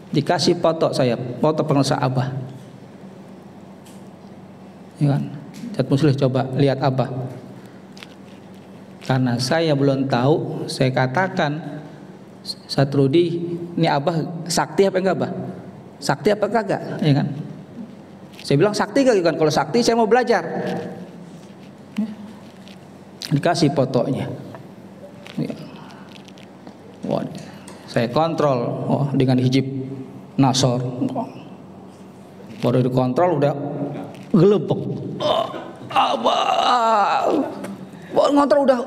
Dikasih foto saya, foto pengusaha Abah. Ya kan? Ustadz Muslih coba lihat Abah. Karena saya belum tahu, saya katakan, Ustadz Rudi, ini Abah sakti apa enggak Abah? Sakti apa kagak? Ya kan? Saya bilang sakti kagak kan? Kalau sakti saya mau belajar. Dikasih fotonya. Wah, saya kontrol dengan hijab nasor. Baru dikontrol udah gelebek. Abah, ngontrol udah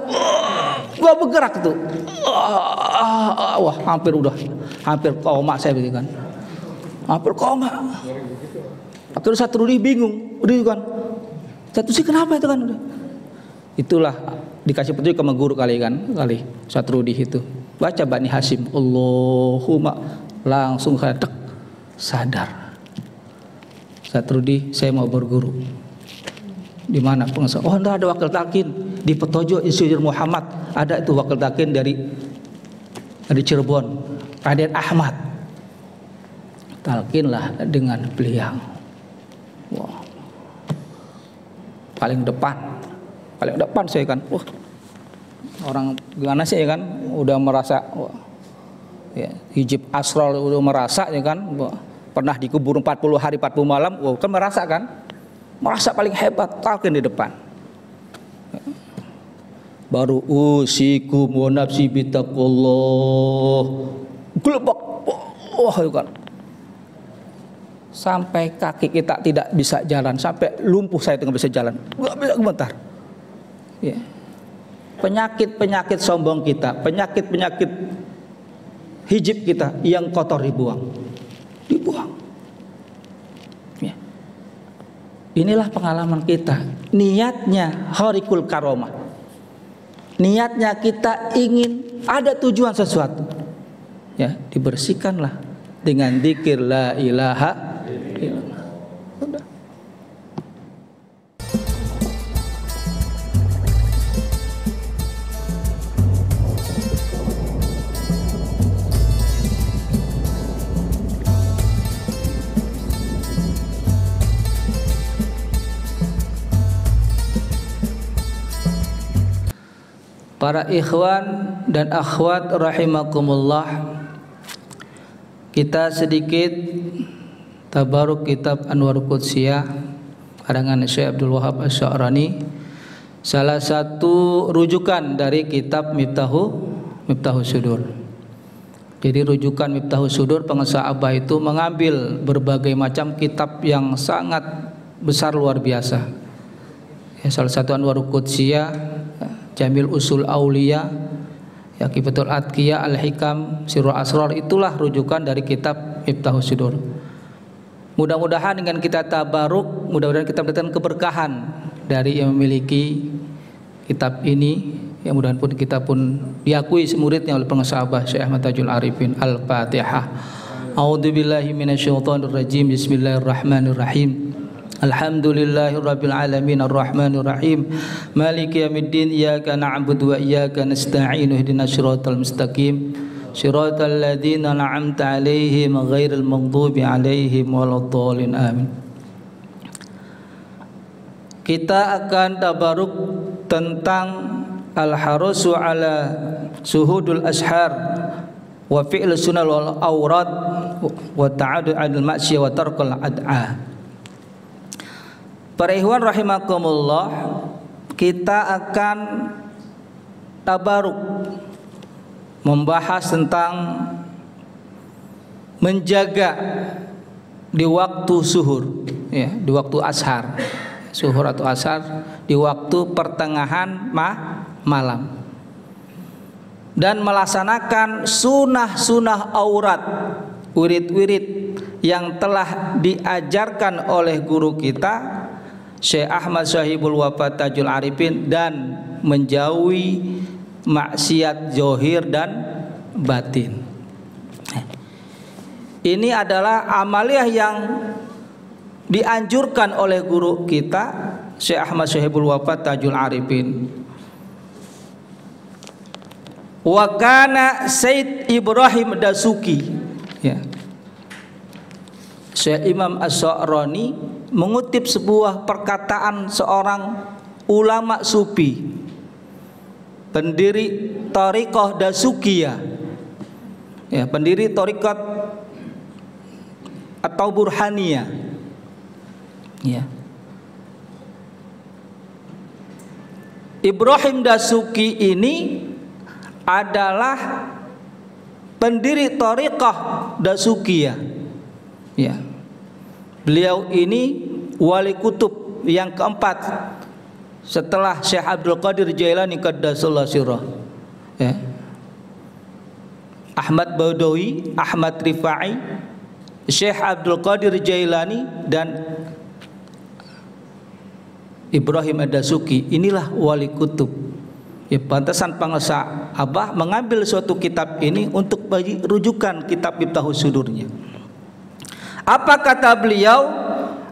gak bergerak tuh. Wah, hampir koma saya begitu kan. Hampir koma. Akhirnya Ustadz Rudi bingung, udah kan. Satu sih kenapa itu kan? Itulah dikasih petunjuk sama guru kali Ustadz Rudi itu. Baca Bani Hasyim, Allahumma, langsung sadar. Ustadz Rudi, saya mau berguru. Di mana pengusaha? Oh, enggak ada wakil talqin di Petojo Insinyur Muhammad. Ada itu wakil talqin dari Cirebon, Raden Ahmad. Talqinlah dengan beliau. Wah. Paling depan saya kan. Wah. Orang gimana sih ya kan? Udah merasa ya, hijab asrar udah merasa ya kan? Wah. Pernah dikubur 40 hari 40 malam, wah, kan merasa kan? Merasa paling hebat, talqin di depan. Baru usikum wa nafsi bitaqullah. Gelebak. Wah, itu kan. Sampai kaki kita tidak bisa jalan, sampai lumpuh saya tidak bisa jalan. Enggak bisa gemetar. Ya. Penyakit-penyakit sombong kita, penyakit-penyakit hijab kita yang kotor dibuang. Ya. Inilah pengalaman kita. Niatnya harikul karomah. Niatnya kita ingin ada tujuan sesuatu. Ya, dibersihkanlah dengan dzikir la ilaha illallah. Udah. Para ikhwan dan akhwat rahimakumullah, kita sedikit tabaruk kitab Anwarul Qudsiyah karangan Syekh Abdul Wahab Asy-Sya'rani, salah satu rujukan dari kitab Miftahus Sudur. Jadi rujukan Miftahus Sudur pengusaha Abah itu mengambil berbagai macam kitab yang sangat besar luar biasa. Ya, salah satu Anwarul Qudsiyah, Jamil Usul Aulia, ya, Kifatul Adqiyah, Al-Hikam, Sirrul Asrar, itulah rujukan dari kitab Miftahus Sudur. Mudah-mudahan dengan kita tabaruk, mudah-mudahan kita mendapatkan keberkahan dari yang memiliki kitab ini. Ya, mudah-mudahan pun kita pun diakui semuridnya oleh pengusaha Abah Syekh Ahmad Tajul Arifin. Al-Fatihah. A'udzubillahi minasyaitonirrajim. Bismillahirrahmanirrahim. Alhamdulillahirabbil alamin arrahmanir rahim maliki yaumiddin iyyaka na'budu wa iyyaka nasta'in ihdinas siratal mustaqim siratal ladzina an'amta 'alaihim ghairil maghdubi 'alaihim waladdallin amin. Kita akan tabaruk tentang al-harusu ala suhudul ashar wa fi'l sunnah wal awrad wa ta'adud 'anil ma'siyah wa tarkul ad'a. Para ikhwan rahimakumullah, kita akan tabaruk membahas tentang menjaga di waktu suhur, ya, di waktu ashar, suhur atau ashar, di waktu pertengahan malam, dan melaksanakan sunnah-sunnah aurat, wirid-wirid yang telah diajarkan oleh guru kita Syekh Ahmad Syahibul Wafat Tajul Arifin, dan menjauhi maksiat zahir dan batin. Ini adalah amaliyah yang dianjurkan oleh guru kita Syekh Ahmad Syahibul Wafat Tajul Arifin. Wa kana Said Ibrahim Dasuki, ya. Syekh Imam Ash-Sha'rani mengutip sebuah perkataan seorang ulama sufi, pendiri Thariqah Dasukiyah, ya, pendiri Thariqat atau Burhaniyah, ya. Ibrahim Dasuki ini adalah pendiri Thariqah Dasukiyah, ya. Beliau ini wali kutub yang keempat setelah Syekh Abdul Qadir Jailani Qaddasallahu sirrah, ya. Ahmad Badawi, Ahmad Rifai, Syekh Abdul Qadir Jailani dan Ibrahim Ad-Dasuki, inilah wali kutub. Ya, pantasan pengusaha Abah mengambil suatu kitab ini untuk bagi rujukan kitab Miftahus Sudurnya. Apa kata beliau?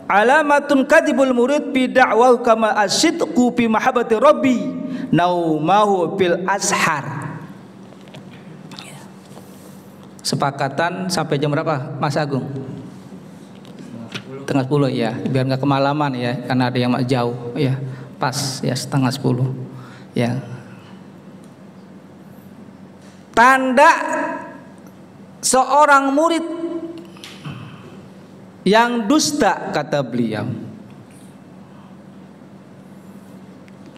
Alamatun kadibul murid bi da'wahu kama asyidqu bi mahabbati rabbi naumahu bil ashar. Sepakatan sampai jam berapa Mas Agung? Setengah 10 ya, biar nggak kemalaman ya, karena ada yang jauh ya, pas ya setengah 10 ya. Tanda seorang murid yang dusta, kata beliau,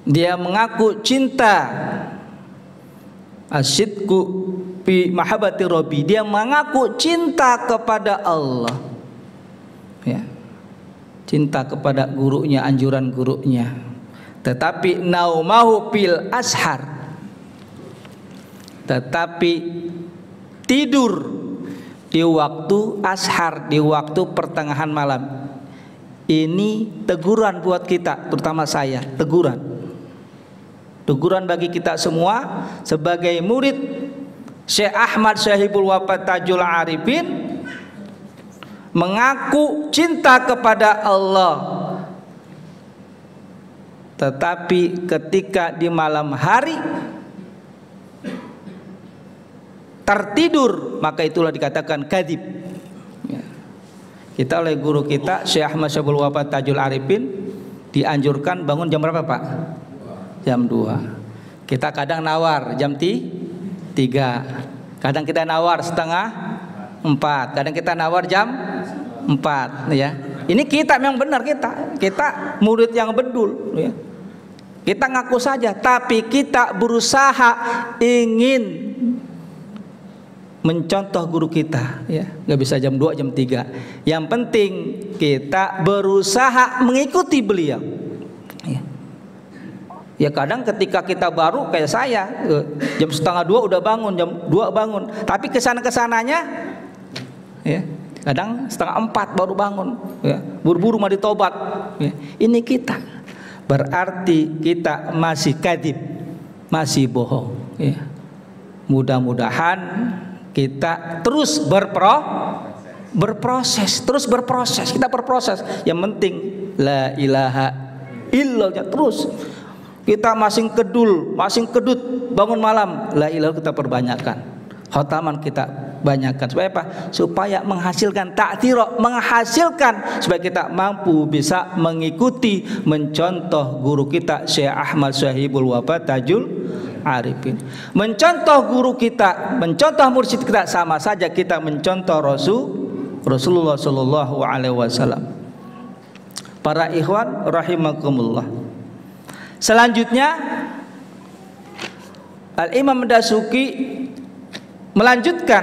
dia mengaku cinta, asyidku fi mahabbati rabbi, dia mengaku cinta kepada Allah, ya, cinta kepada gurunya, anjuran gurunya, tetapi naumahu fil ashar, tetapi tidur di waktu ashar, di waktu pertengahan malam. Ini teguran buat kita, terutama saya, teguran bagi kita semua sebagai murid Syekh Ahmad Syahibul Wafat Tajul Arifin, mengaku cinta kepada Allah, tetapi ketika di malam hari tertidur, maka itulah dikatakan kadzib, ya. Kita oleh guru kita Syekh Ahmad Syahibul Wafat Tajul Arifin dianjurkan bangun jam berapa Pak? Jam 2. Kita kadang nawar jam 3, kadang kita nawar setengah 4, kadang kita nawar jam 4, ya. Ini kita memang benar, kita murid yang bedul, ya. Kita ngaku saja, tapi kita berusaha ingin mencontoh guru kita, ya. Nggak bisa jam 2, jam 3. Yang penting kita berusaha mengikuti beliau, ya. Ya kadang ketika kita baru kayak saya, jam setengah 2 udah bangun, jam 2 bangun, tapi kesananya, ya kadang setengah 4 baru bangun, ya, buru-buru mandi tobat, ya. Ini kita, berarti kita masih kadzib, masih bohong, ya. Mudah-mudahan kita terus berproses, kita berproses. Yang penting la ilaha illallah terus. Kita masing kedut bangun malam, la ilaha kita perbanyakkan, khotaman kita banyakkan. Supaya apa? Supaya menghasilkan ta'thira, menghasilkan supaya kita mampu bisa mengikuti, mencontoh guru kita Syekh Ahmad Syahibul Wafat Tajul Arifin. Mencontoh guru kita, mencontoh mursyid kita, sama saja kita mencontoh Rasulullah Sallallahu Alaihi Wasallam. Para ikhwan rahimakumullah. Selanjutnya Al-Imam Dasuki melanjutkan,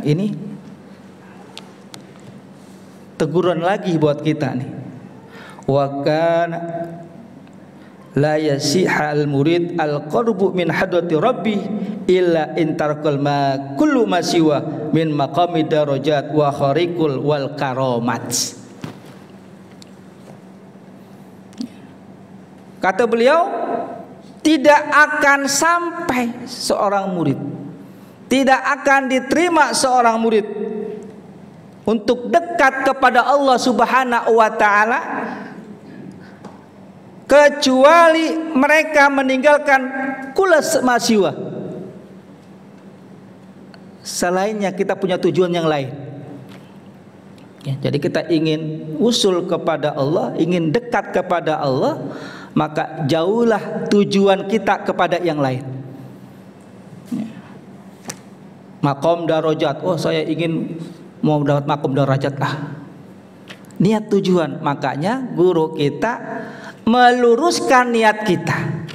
ini teguran lagi buat kita nih. Wa kana la yasiha al-murid al-qarbu min hadrati rabbi illa intarqal ma kullu ma siwa min maqami darajat wa khariqul wal karamat. Kata beliau, tidak akan sampai seorang murid, tidak akan diterima seorang murid untuk dekat kepada Allah Subhanahu wa taala kecuali mereka meninggalkan kulas masiwa. Selainnya kita punya tujuan yang lain. Ya, jadi kita ingin usul kepada Allah, ingin dekat kepada Allah, maka jauhlah tujuan kita kepada yang lain. Ya. Makom darajat, oh saya ingin mau dapat makom darajat, niat tujuan. Makanya guru kita meluruskan niat kita.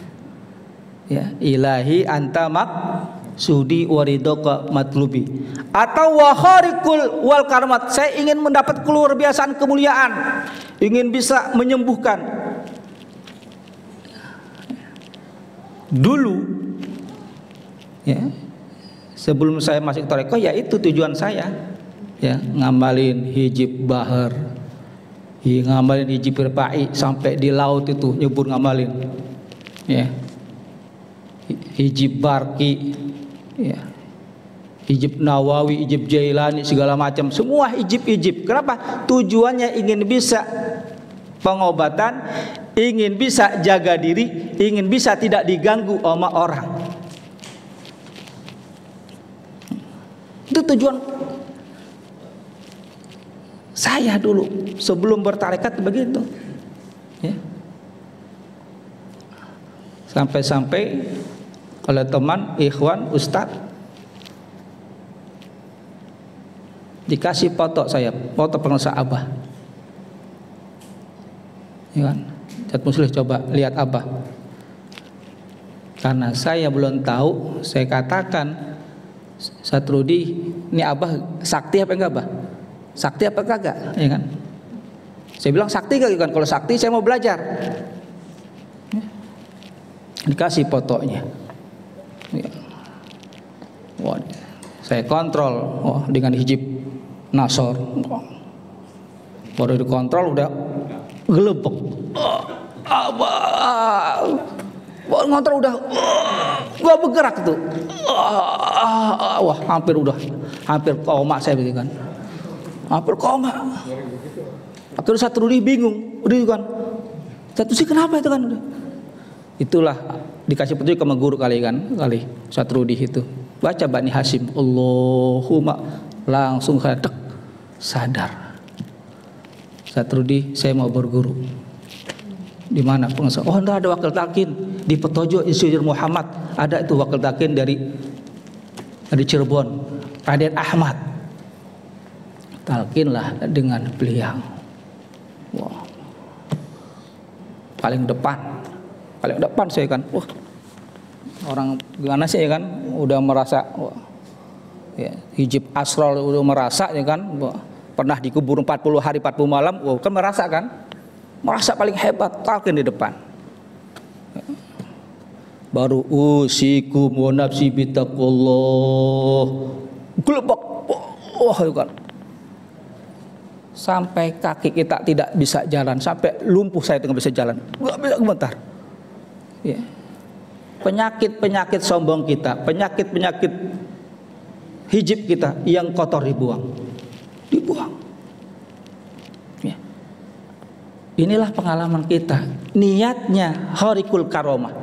Ya, ilahi anta maksudi waridaka matlubi, atau waharikul wal karmat, saya ingin mendapat keluar biasaan kemuliaan, ingin bisa menyembuhkan. Dulu ya, sebelum saya masuk tarekat, ya itu tujuan saya, ya ngamalin hijib bahar, ngamalin hijib berpai sampai di laut itu nyebur ngamalin, ya hijib barki, ya hijib Nawawi, hijib Jailani, segala macam, semua hijib. Kenapa? Tujuannya ingin bisa pengobatan, ingin bisa jaga diri, ingin bisa tidak diganggu sama orang. Itu tujuan saya dulu sebelum bertarekat begitu, ya. Sampai-sampai oleh teman, ikhwan, ustaz dikasih foto saya, foto pengusaha Abah, ya kan? Ustaz Muslih coba lihat Abah. Karena saya belum tahu, saya katakan, Ustaz Rudi, ini Abah sakti apa enggak, Abah? Sakti apa kagak, ya kan? Saya bilang sakti kagak kan? Kalau sakti saya mau belajar. Dikasih fotonya. Ya. Wah, saya kontrol, dengan hijib Nasor. Baru dikontrol udah gelebek. Abah, baru ngontrol udah gak bergerak tuh. Wah, hampir koma saya begitu kan. Hampir koma. Akhirnya Ustaz Rudi bingung, udah kan. Ustaz Rudi kenapa itu kan? Itulah dikasih petunjuk sama guru kali Ustaz Rudi itu. Baca Bani Hasyim, Allahumma, langsung saya sadar. Ustaz Rudi, saya mau berguru. Di mana pengusaha? Oh, enggak ada wakil talqin di Petojo Insinyur Muhammad. Ada itu wakil talqin dari Cirebon, Raden Ahmad. Talqinlah dengan beliau. Wow. Paling depan saya kan. Wah. Orang gimana sih ya kan? Udah merasa, ya, hijib asrol udah merasa ya kan? Pernah dikubur 40 hari 40 malam, kan merasa kan? Merasa paling hebat, talqin di depan. Baru usikum wa nafsi bitaqullah. Gelebak. Wah, itu kan. Sampai kaki kita tidak bisa jalan, sampai lumpuh saya tidak bisa jalan. Enggak bisa gemetar. Ya. Penyakit sombong kita, penyakit hijib kita yang kotor dibuang. Ya. Inilah pengalaman kita. Niatnya harikul karomah.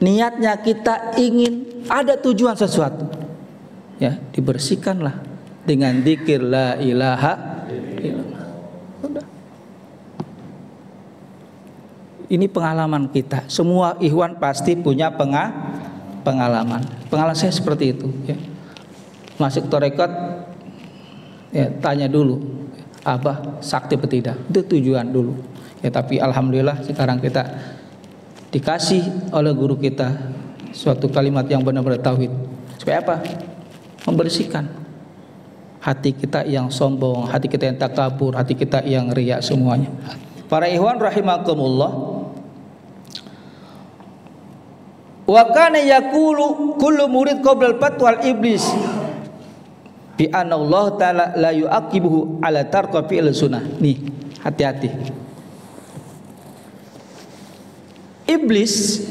Niatnya kita ingin ada tujuan sesuatu. Ya, dibersihkanlah dengan dzikir la ilaha illallah. Udah. Ini pengalaman kita. Semua ikhwan pasti punya pengalaman. Pengalaman saya seperti itu, ya. Masuk tarekat, ya, tanya dulu, Abah sakti atau tidak. Itu tujuan dulu. Ya, tapi alhamdulillah sekarang kita dikasih oleh guru kita suatu kalimat yang benar-benar tauhid. Supaya apa? Membersihkan hati kita yang sombong, hati kita yang takabur, hati kita yang riya, semuanya. Para ikhwan rahimakumullah, wa kana yaqulu kullu murid qabla al-fatwa al-iblis bi anna Allah taala la yu'aqibuhu ala tarka fi'l sunnah. Nih, hati-hati. Iblis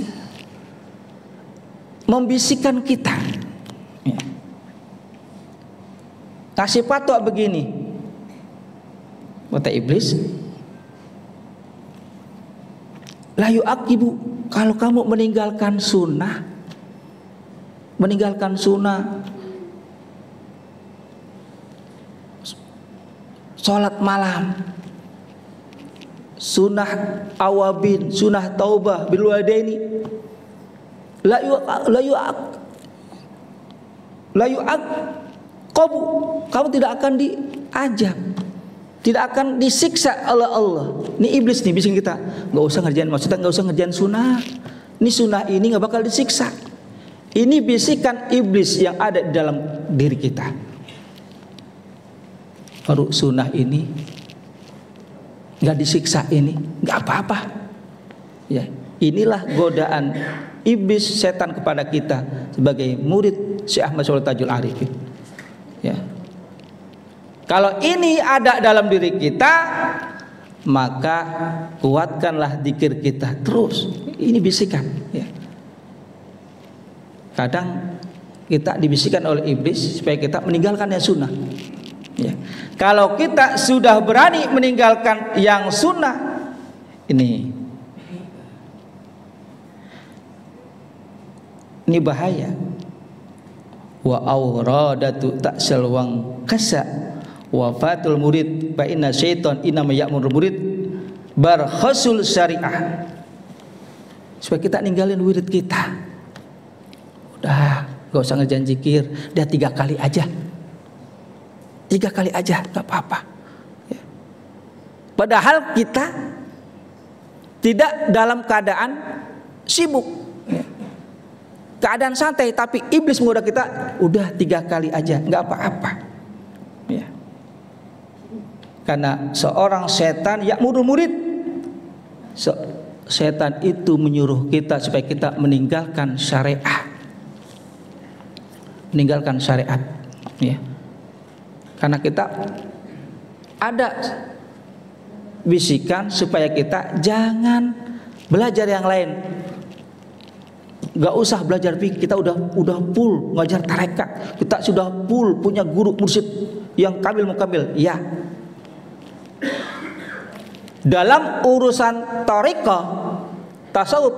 membisikkan kita, ya. Kasih fatwa begini, kata iblis, la yu'aqibu, kalau kamu meninggalkan sunnah, sholat malam, sunnah awabin, sunnah taubah bil walidaini, la yu'aqabu, kamu tidak akan diajab, tidak akan disiksa oleh Allah. Ini iblis nih bisikin kita, nggak usah ngerjain, maksudnya nggak usah ngerjain sunnah. Ini sunnah ini nggak bakal disiksa. Ini bisikan iblis yang ada di dalam diri kita. Baru sunnah ini nggak disiksa, ini nggak apa-apa. Ya, inilah godaan iblis setan kepada kita sebagai murid Syekh Ahmad Sholih Tajul Arifin. Ya. Kalau ini ada dalam diri kita, maka kuatkanlah zikir kita terus. Ini bisikan. Ya. Kadang kita dibisikkan oleh iblis supaya kita meninggalkan yang sunnah. Ya. Kalau kita sudah berani meninggalkan yang sunnah, ini bahaya. Wa auradatu ta'sal wang kasa wafatul murid fa inna syaitan inama ya'muru murid barkhasul syariah. Supaya kita ninggalin wirid kita. Udah, gak usah ngerjain zikir, udah 3 kali aja. 3 kali aja, gak apa-apa. Ya. Padahal kita tidak dalam keadaan sibuk, ya. Keadaan santai, tapi iblis menggoda kita, udah 3 kali aja, nggak apa-apa. Ya. Karena seorang setan ya'muru murid, setan itu menyuruh kita supaya kita meninggalkan syariat, meninggalkan syariat. Ya. Karena kita ada bisikan supaya kita jangan belajar yang lain. Gak usah belajar fikih, kita udah full ngajar tarekat, kita sudah full punya guru mursyid yang kamil mukamil. Ya, dalam urusan tarekat tasawuf,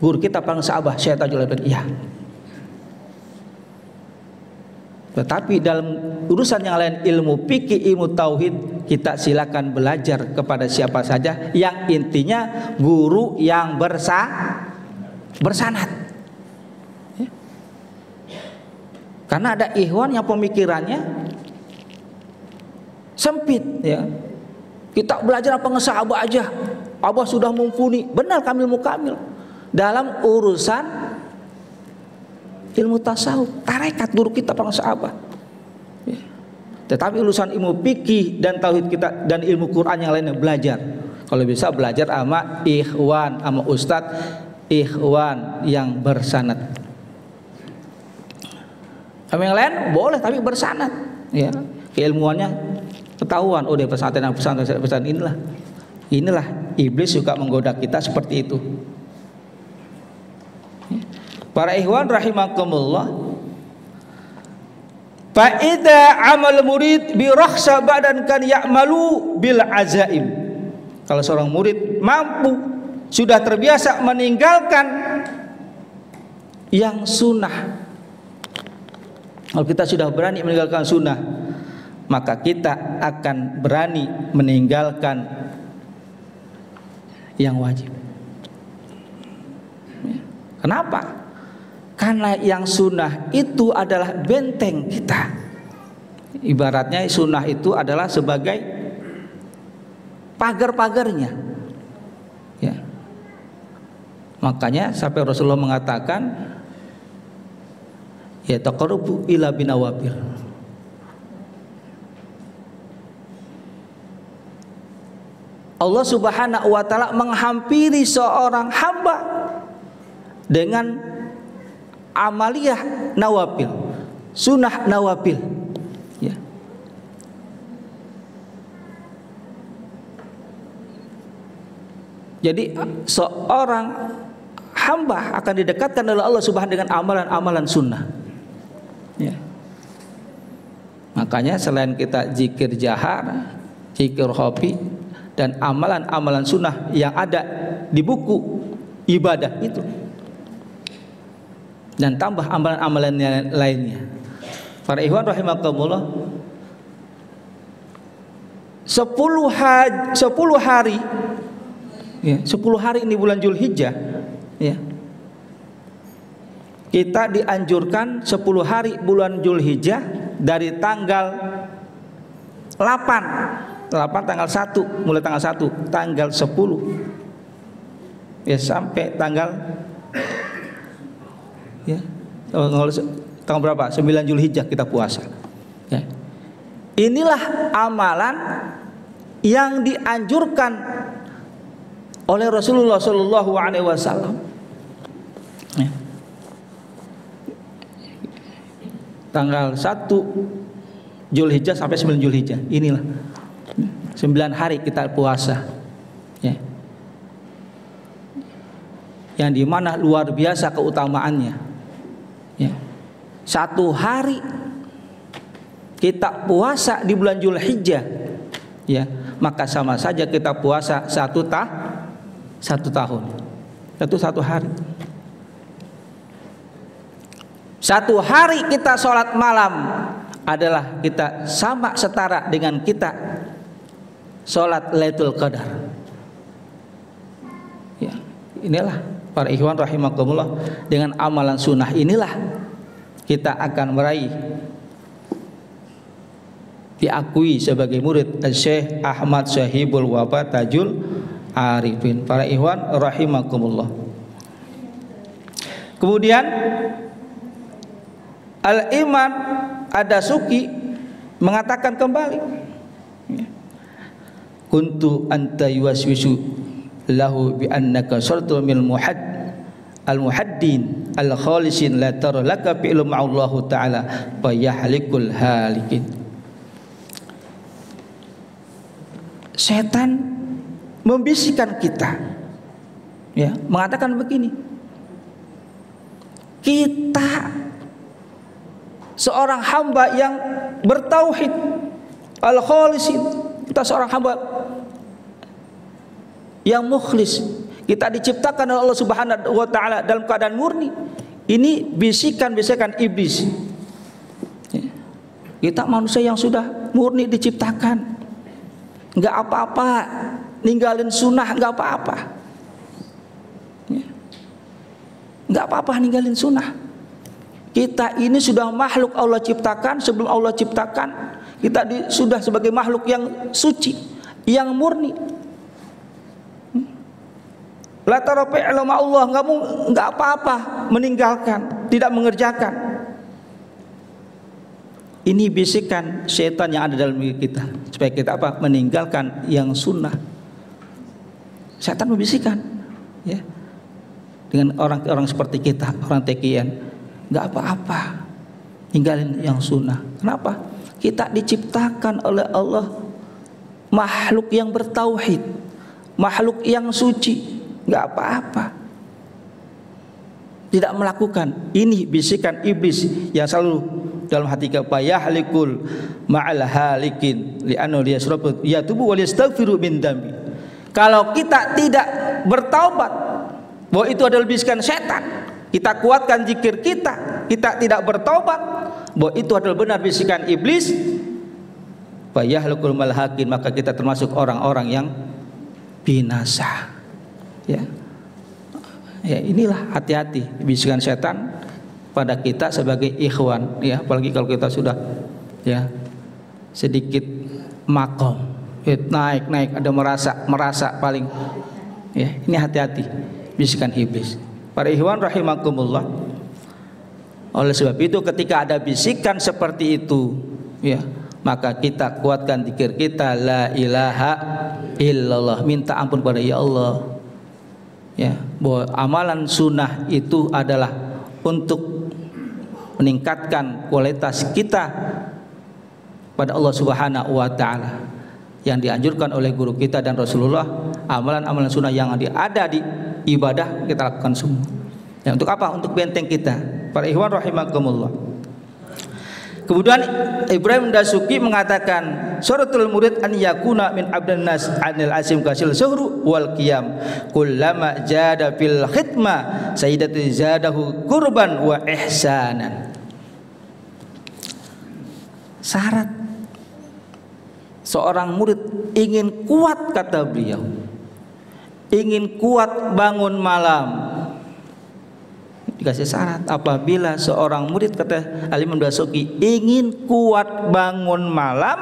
guru kita paling sahabat Syekh Tajul Arifin. Ya, tetapi dalam urusan yang lain, ilmu fikih, ilmu tauhid, kita silakan belajar kepada siapa saja, yang intinya guru yang bersanad. Ya. Karena ada ikhwan yang pemikirannya sempit, ya. Kita belajar apa ngesahabah aja, Abah sudah mumpuni. Benar, kamil mukamil dalam urusan ilmu tasawuf, tarekat, guru kita para sahabat. Ya. Tetapi urusan ilmu fikih dan tauhid kita dan ilmu Quran yang lainnya belajar. Kalau bisa belajar sama ikhwan, sama ustadz ikhwan yang bersanad. Sama yang lain boleh tapi bersanad, ya. Keilmuannya ketahuan, oh dia pesantren inilah iblis suka menggoda kita seperti itu. Para ikhwan rahimakumullah, fa idza amal murid bi rakhsa badan kan ya'malu bil azaim. Kalau seorang murid mampu, sudah terbiasa meninggalkan yang sunnah, kalau kita sudah berani meninggalkan sunnah, maka kita akan berani meninggalkan yang wajib. Kenapa? Karena yang sunnah itu adalah benteng kita. Ibaratnya sunnah itu adalah sebagai pagar-pagarnya. Ya. Makanya sampai Rasulullah mengatakan, ya taqarrubu ila binawafil. Allah Subhanahu wa taala menghampiri seorang hamba dengan amaliyah nawafil, sunnah nawafil. Ya. Jadi seorang hamba akan didekatkan oleh Allah Subhanahu dengan amalan-amalan sunnah. Ya. Makanya selain kita zikir jahar, zikir khafi, dan amalan-amalan sunnah yang ada di buku ibadah itu, dan tambah amalan-amalan lainnya. Para ikhwan rahimakumullah, 10 hari ya, 10 hari ini bulan Zulhijjah ya. Kita dianjurkan 10 hari bulan Zulhijjah dari tanggal 8 tanggal 1, mulai tanggal 1, tanggal 10 ya sampai tanggal ya tanggal berapa? 9 Zulhijjah kita puasa ya. Inilah amalan yang dianjurkan oleh Rasulullah Shallallahu Alaihi Wasallam ya. Tanggal 1 Zulhijjah sampai 9 Zulhijjah, inilah 9 hari kita puasa ya. Yang dimana luar biasa keutamaannya ya. 1 hari kita puasa di bulan Zulhijjah ya, maka sama saja kita puasa 1 tahun. Itu 1 hari. 1 hari kita sholat malam adalah kita sama setara dengan kita sholat Lailatul Qadar ya. Inilah para ikhwan rahimakumullah, dengan amalan sunnah inilah kita akan meraih diakui sebagai murid Syekh Ahmad Syahibul Wafa Tajul Arifin. Para ikhwan rahimakumullah. Kemudian Al-Imam Ad-Dasuki mengatakan kembali, kuntu anta yuwaswisu lahu bi annaka syartul min al-muhaddin al-khalisin la tara laka fi'lu ma'allahu ta'ala fa yahlikul halikin. Setan membisikkan kita ya, mengatakan begini, kita seorang hamba yang bertauhid al-khalisin, kita seorang hamba yang mukhlis, kita diciptakan oleh Allah Subhanahu wa taala dalam keadaan murni. Ini bisikan-bisikan iblis. Kita manusia yang sudah murni diciptakan, enggak apa-apa ninggalin sunnah, enggak apa-apa. Enggak apa-apa ninggalin sunnah. Kita ini sudah makhluk Allah ciptakan, sebelum Allah ciptakan kita sudah sebagai makhluk yang suci, yang murni. La tara fi'lu Allah, enggak apa-apa meninggalkan, tidak mengerjakan. Ini bisikan setan yang ada dalam diri kita, supaya kita apa? Meninggalkan yang sunnah. Setan membisikkan ya, dengan orang-orang seperti kita, orang tekian, enggak apa-apa tinggalin yang sunnah. Kenapa? Kita diciptakan oleh Allah makhluk yang bertauhid, makhluk yang suci, enggak apa-apa tidak melakukan. Ini bisikan iblis yang selalu dalam hati kita, yahlikul ma'al halikin li'annahu yasrafu yatubu wa yastaghfiru min dambi. Kalau kita tidak bertaubat bahwa itu adalah bisikan setan, kita kuatkan zikir kita tidak bertaubat bahwa itu adalah benar bisikan iblis, fa yahlikul malhakin, maka kita termasuk orang-orang yang binasa ya. Ya, inilah hati-hati bisikan setan pada kita sebagai ikhwan ya, apalagi kalau kita sudah ya sedikit makom naik ada merasa paling ya, ini hati-hati bisikan iblis. Para ikhwan rahimakumullah, oleh sebab itu ketika ada bisikan seperti itu ya, maka kita kuatkan zikir kita, la ilaha illallah, minta ampun pada ya Allah ya, bahwa amalan sunnah itu adalah untuk meningkatkan kualitas kita pada Allah Subhanahu wa taala, yang dianjurkan oleh guru kita dan Rasulullah. Amalan-amalan sunnah yang ada di ibadah kita lakukan semua ya, untuk apa? Untuk benteng kita. Para ikhwan rahimakumullah. Kemudian Ibrahim Dasuki mengatakan, syaratul murid an yakuna min abdan nas anil asim kasil suhru wal qiyam kullama jada fil khidmah sayyidatu zadahu qurban wa ihsanan. seorang murid ingin kuat, kata beliau, ingin kuat bangun malam, dikasih syarat. Apabila seorang murid, kata Al-Imam Dasuki, ingin kuat bangun malam,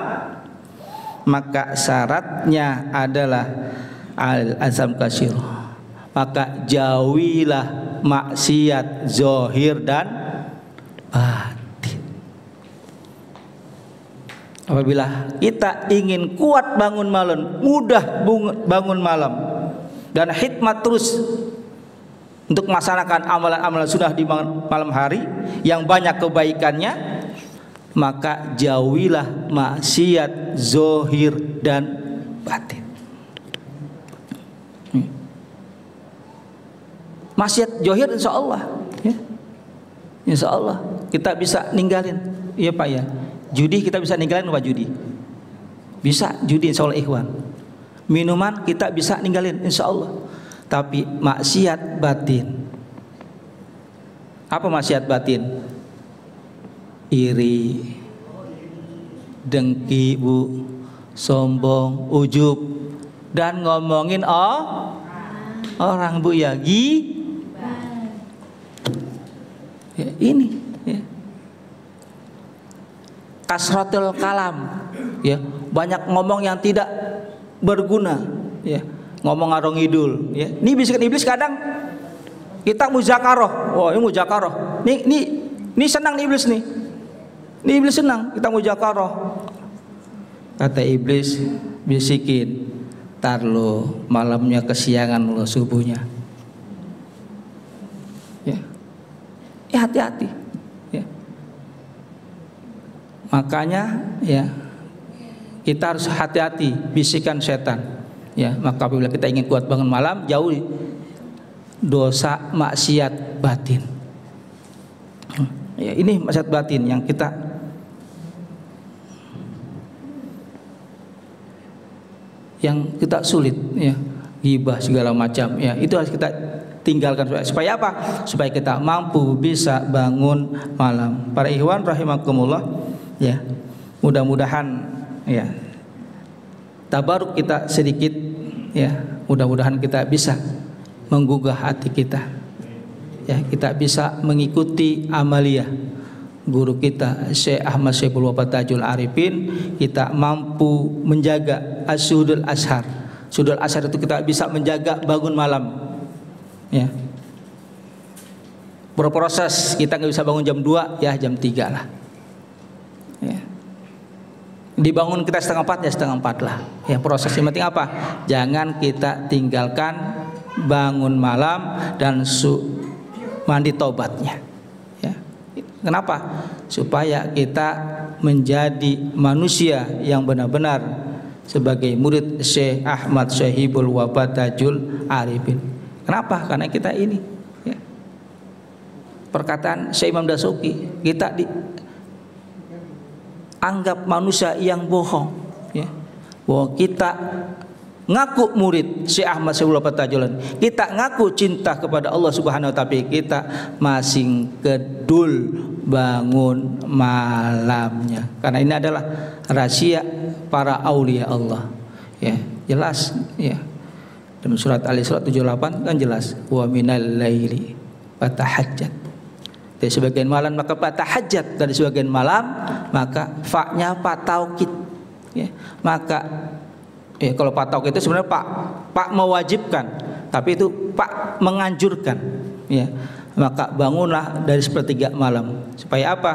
maka syaratnya adalah al-azam kasir, maka jauhilah maksiat zahir dan batin. Apabila kita ingin kuat bangun malam, mudah bangun malam, dan hikmat terus untuk melaksanakan amalan-amalan sunnah di malam hari yang banyak kebaikannya, maka jauhilah maksiat zahir dan batin. Maksiat zahir insya Allah, ya. Insya Allah kita bisa ninggalin, iya Pak ya. Judi kita bisa ninggalin apa judi? Bisa judi insya Allah ikhwan. Minuman kita bisa ninggalin insya Allah. Tapi maksiat batin, apa maksiat batin? Iri, dengki bu, sombong, ujub, dan ngomongin orang bu ya, ya, ini ya. Kasratul kalam, ya, banyak ngomong yang tidak berguna, ya, ngomong ngarong idul, ya. Ini bisikan iblis kadang kita muzakarah, oh ini muzakarah, ini senang nih iblis nih, ini iblis senang kita muzakarah. Kata iblis, bisikin, tar lo malamnya kesiangan lo subuhnya, ya, hati-hati, ya. Makanya ya kita harus hati-hati bisikan setan, ya. Maka apabila kita ingin kuat bangun malam, jauhi dosa maksiat batin, ya. Ini maksiat batin yang kita sulit, ya, ghibah segala macam, ya, itu harus kita tinggalkan. Supaya apa? Supaya kita mampu bisa bangun malam. Para ikhwan rahimakumullah, ya, mudah-mudahan, ya, tabaruk kita sedikit, ya, mudah-mudahan kita bisa menggugah hati kita, ya, kita bisa mengikuti amaliyah guru kita Syekh Ahmad Syaibul Wafat Tajul Arifin. Kita mampu menjaga as-suhudul ashar. Suhudul ashar itu kita bisa menjaga bangun malam, ya. Berproses, kita nggak bisa bangun jam 2, ya jam 3 lah, ya. Dibangun kita setengah 4, ya setengah 4 lah, ya. Proses yang penting apa? Jangan kita tinggalkan bangun malam dan mandi taubatnya, ya. Kenapa? Supaya kita menjadi manusia yang benar-benar sebagai murid Syekh Ahmad Syaibul Wafat Tajul Arifin. Kenapa? Karena kita ini, ya, perkataan Syekh Imam Dasuki, kita dianggap manusia yang bohong, ya, bahwa kita ngaku murid Syekh Ahmad Syaibul Wafat Tajul, kita ngaku cinta kepada Allah Subhanahu wa ta'ala, tapi kita masing kedul bangun malamnya. Karena ini adalah rahasia para aulia Allah, ya, jelas, ya. Dalam surat Al-Isra 78 kan jelas, wa minal laili fatahajjat, dari sebagian malam maka fatahajjat, dari sebagian malam maka fa-nya taukid, ya. Maka ya, kalau pak taukid itu sebenarnya pak mewajibkan, tapi itu pak menganjurkan, ya. Maka bangunlah dari sepertiga malam. Supaya apa?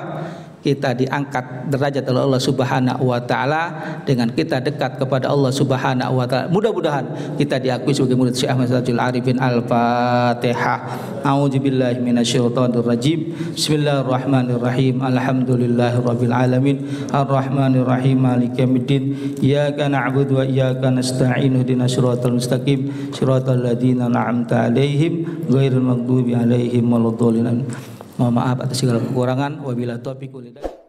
Kita diangkat derajat oleh Allah Subhanahu wa ta'ala, dengan kita dekat kepada Allah Subhanahu wa ta'ala. Mudah-mudahan kita diakui sebagai murid Syekh Ahmad Tajul Arifin. Al-Fatihah. A'udzubillahi minasyaitonir rajim. Bismillahirrahmanirrahim. Alhamdulillahirabbil alamin. Arrahmanirrahim. Maliki yaumiddin. Iyyaka na'budu wa iyyaka nasta'in. Ihdinas siratal mustaqim. Siratal ladzina an'amta 'alaihim ghairil maghdubi 'alaihim waladdallin. Mohon maaf atas segala kekurangan. Wabillahi taufiq wal hidayah.